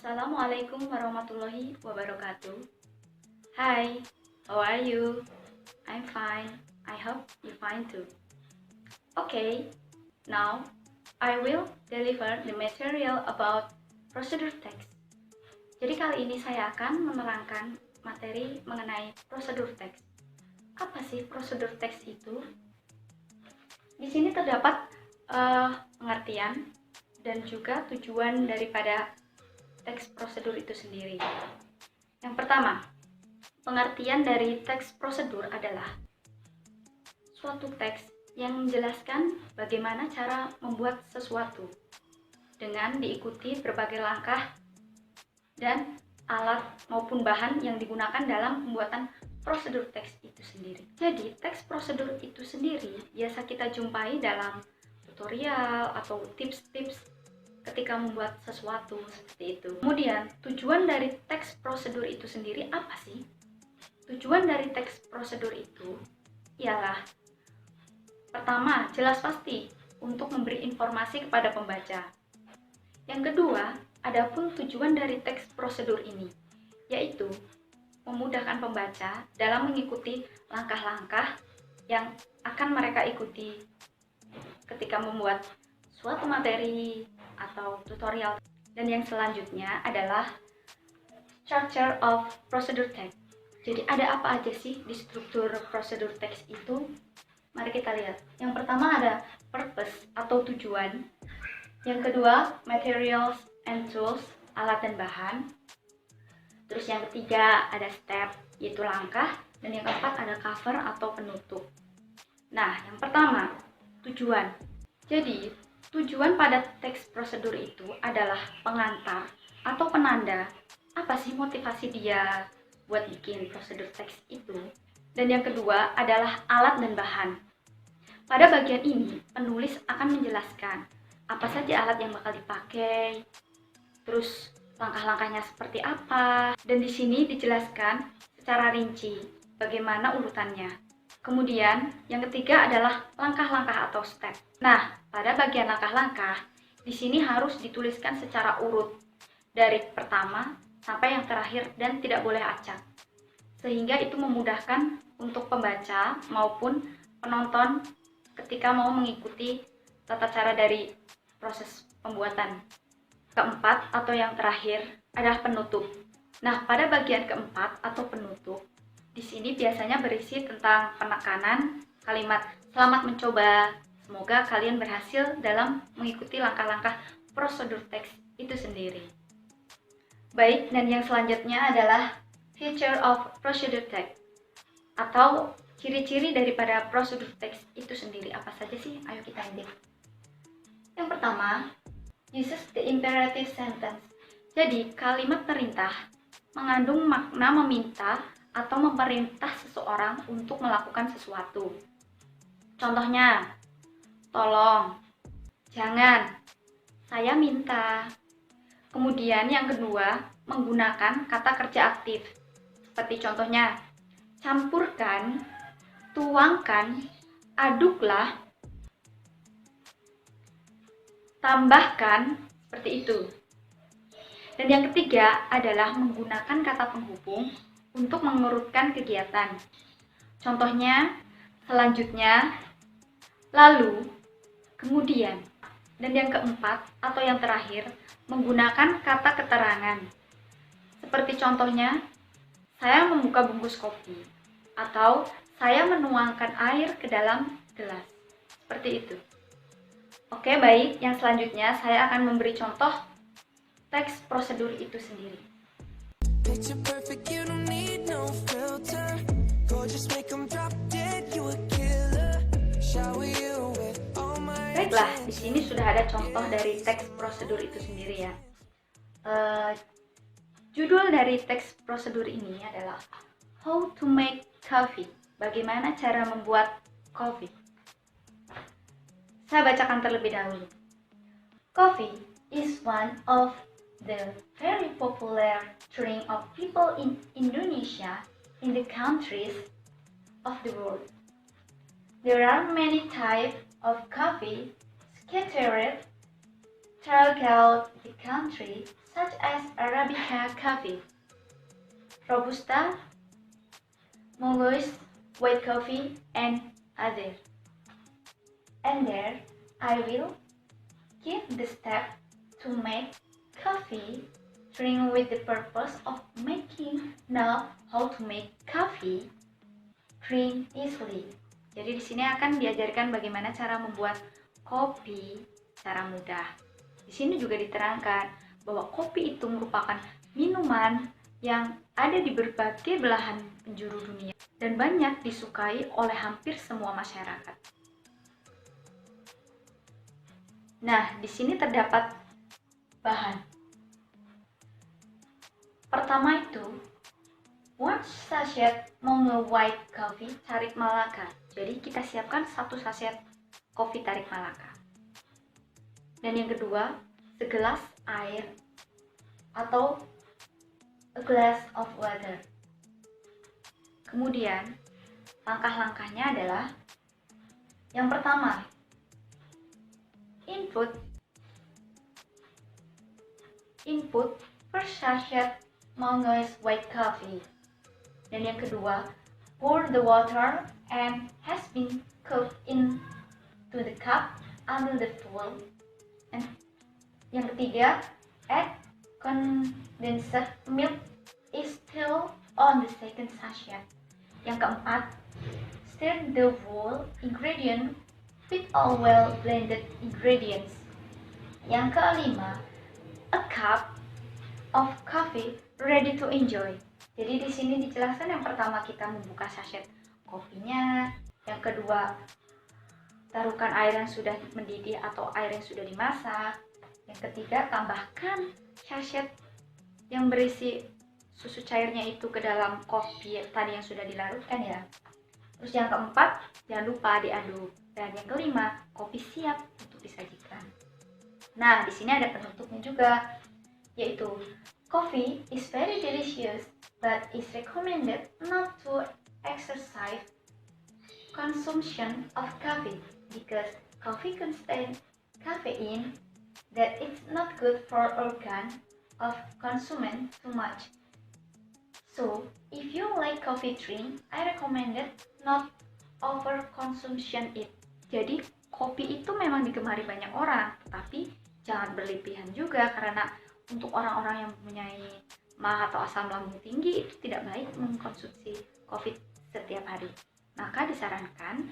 Assalamualaikum warahmatullahi wabarakatuh. Hi, how are you? I'm fine. I hope you fine too. Okay, now I will deliver the material about procedure text. Jadi kali ini saya akan menerangkan materi mengenai prosedur teks. Apa sih prosedur teks itu? Di sini terdapat pengertian dan juga tujuan daripada teks prosedur itu sendiri. Yang pertama, pengertian dari teks prosedur adalah suatu teks yang menjelaskan bagaimana cara membuat sesuatu dengan diikuti berbagai langkah dan alat maupun bahan yang digunakan dalam pembuatan prosedur teks itu sendiri. Jadi, teks prosedur itu sendiri biasa kita jumpai dalam tutorial atau tips-tips ketika membuat sesuatu seperti itu. Kemudian, tujuan dari teks prosedur itu sendiri apa sih? Tujuan dari teks prosedur itu ialah pertama, jelas pasti untuk memberi informasi kepada pembaca. Yang kedua, adapun tujuan dari teks prosedur ini yaitu memudahkan pembaca dalam mengikuti langkah-langkah yang akan mereka ikuti ketika membuat suatu materi atau tutorial. Dan yang selanjutnya adalah structure of procedure text. Jadi ada apa aja sih di struktur prosedur teks itu? Mari kita lihat. Yang pertama ada purpose atau tujuan. Yang kedua materials and tools, alat dan bahan. Terus yang ketiga ada step, yaitu langkah. Dan yang keempat ada cover atau penutup. Nah, yang pertama tujuan. Jadi tujuan pada teks prosedur itu adalah pengantar atau penanda apa sih motivasi dia buat bikin prosedur teks itu. Dan yang kedua adalah alat dan bahan. Pada bagian ini, penulis akan menjelaskan apa saja alat yang bakal dipakai, terus langkah-langkahnya seperti apa, dan di sini dijelaskan secara rinci bagaimana urutannya. Kemudian, yang ketiga adalah langkah-langkah atau step. Nah, pada bagian langkah-langkah, di sini harus dituliskan secara urut dari pertama sampai yang terakhir dan tidak boleh acak. Sehingga itu memudahkan untuk pembaca maupun penonton ketika mau mengikuti tata cara dari proses pembuatan. Keempat atau yang terakhir adalah penutup. Nah, pada bagian keempat atau penutup, di sini biasanya berisi tentang penekanan kalimat selamat mencoba. Semoga kalian berhasil dalam mengikuti langkah-langkah prosedur teks itu sendiri. Baik, dan yang selanjutnya adalah feature of procedure text atau ciri-ciri daripada prosedur teks itu sendiri. Apa saja sih? Ayo kita intip. Yang pertama, uses the imperative sentence. Jadi, kalimat perintah mengandung makna meminta atau memerintah seseorang untuk melakukan sesuatu. Contohnya, tolong, jangan, saya minta. Kemudian yang kedua, menggunakan kata kerja aktif. Seperti contohnya, campurkan, tuangkan, aduklah, tambahkan, seperti itu. Dan yang ketiga adalah menggunakan kata penghubung untuk mengurutkan kegiatan. Contohnya, selanjutnya, lalu, kemudian. Dan yang keempat atau yang terakhir, menggunakan kata keterangan. Seperti contohnya, saya membuka bungkus kopi atau saya menuangkan air ke dalam gelas. Seperti itu. Oke, baik. Yang selanjutnya saya akan memberi contoh teks prosedur itu sendiri. Baiklah, di sini sudah ada contoh dari teks prosedur itu sendiri ya. Judul dari teks prosedur ini adalah How to make coffee. Bagaimana cara membuat kopi. Saya bacakan terlebih dahulu. Coffee is one of the very popular drink of people in Indonesia in the countries of the world. There are many types of coffee scattered throughout the country, such as Arabica coffee, Robusta, Mongoose, white coffee, and others. And there, I will give the step to make coffee drink with the purpose of making know how to make coffee drink easily. Jadi di sini akan diajarkan bagaimana cara membuat kopi secara mudah. Di sini juga diterangkan bahwa kopi itu merupakan minuman yang ada di berbagai belahan penjuru dunia dan banyak disukai oleh hampir semua masyarakat. Nah, di sini terdapat bahan. Pertama itu, 1 sachet Mongol white coffee tarik Malaka. Jadi kita siapkan 1 sachet kopi tarik Malaka. Dan yang kedua, segelas air atau a glass of water. Kemudian, langkah-langkahnya adalah yang pertama, input 1 sachet Mongol's white coffee. Dan yang kedua, pour the water and has been cooked into the cup until the full. And yang ketiga, add condensed milk is still on the second sachet. Yang keempat, stir the whole ingredient with all well blended ingredients. Yang kelima, a cup of coffee ready to enjoy. Jadi di sini dijelaskan yang pertama kita membuka sachet kopinya, yang kedua taruhkan air yang sudah mendidih atau air yang sudah dimasak, yang ketiga tambahkan sachet yang berisi susu cairnya itu ke dalam kopi tadi yang sudah dilarutkan ya. Terus yang keempat, jangan lupa diaduk. Dan yang kelima, kopi siap untuk disajikan. Nah, di sini ada penutupnya juga, yaitu coffee is very delicious, but is recommended not to exercise consumption of coffee because coffee contains caffeine that it's not good for organ of consuming too much. So, if you like coffee drink, I recommended not over consumption it. Jadi, kopi itu memang digemari banyak orang, tetapi jangan berlebihan juga karena untuk orang-orang yang mempunyai MAH atau asam lambung tinggi itu tidak baik mengkonsumsi kopi setiap hari. Maka disarankan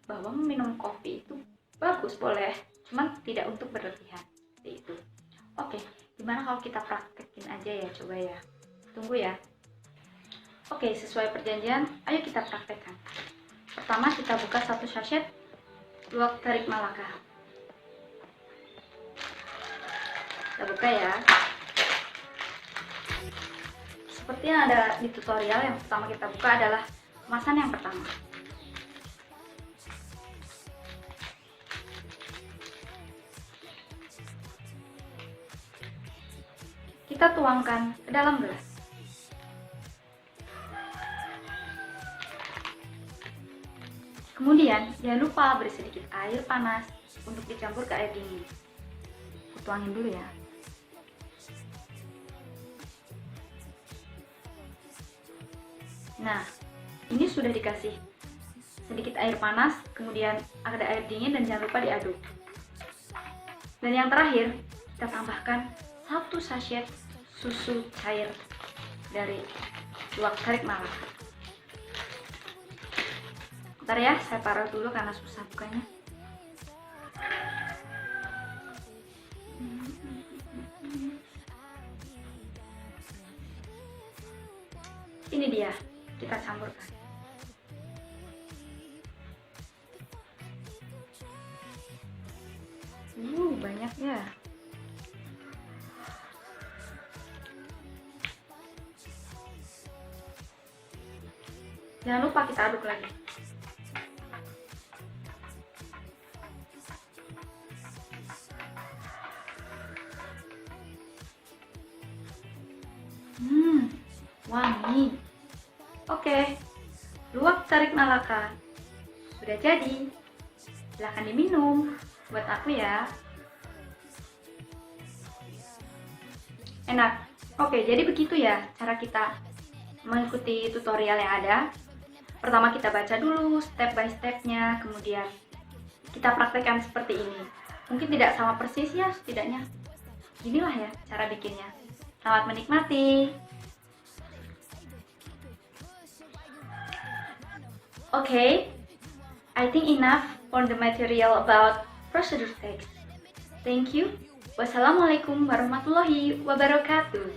bahwa meminum kopi itu bagus boleh, cuman tidak untuk berlebihan. Seperti itu. Oke, gimana kalau kita praktekin aja ya, coba ya. Tunggu ya. Oke, sesuai perjanjian, ayo kita praktekkan. Pertama kita buka 1 sachet luwak tarik Malaka. Kita buka ya. Seperti yang ada di tutorial, yang pertama kita buka adalah kemasan yang pertama. Kita tuangkan ke dalam gelas. Kemudian, jangan lupa beri sedikit air panas untuk dicampur ke air dingin. Aku tuangin dulu ya. Nah, ini sudah dikasih sedikit air panas, kemudian ada air dingin dan jangan lupa diaduk. Dan yang terakhir, kita tambahkan 1 sachet susu cair dari luwak tarik Malaka. Bentar ya, saya taruh dulu karena susah bukanya. Ini dia, kita campurkan. Banyak ya. Jangan lupa kita aduk lagi. Wangi. Oke, luwak tarik Malaka sudah jadi. Silahkan diminum. Buat aku ya. Enak. Oke, jadi begitu ya cara kita mengikuti tutorial yang ada. Pertama kita baca dulu step by stepnya, kemudian kita praktekkan seperti ini. Mungkin tidak sama persis ya, setidaknya inilah ya cara bikinnya. Selamat menikmati. Okay, I think enough for the material about procedure text. Thank you. Wassalamualaikum warahmatullahi wabarakatuh.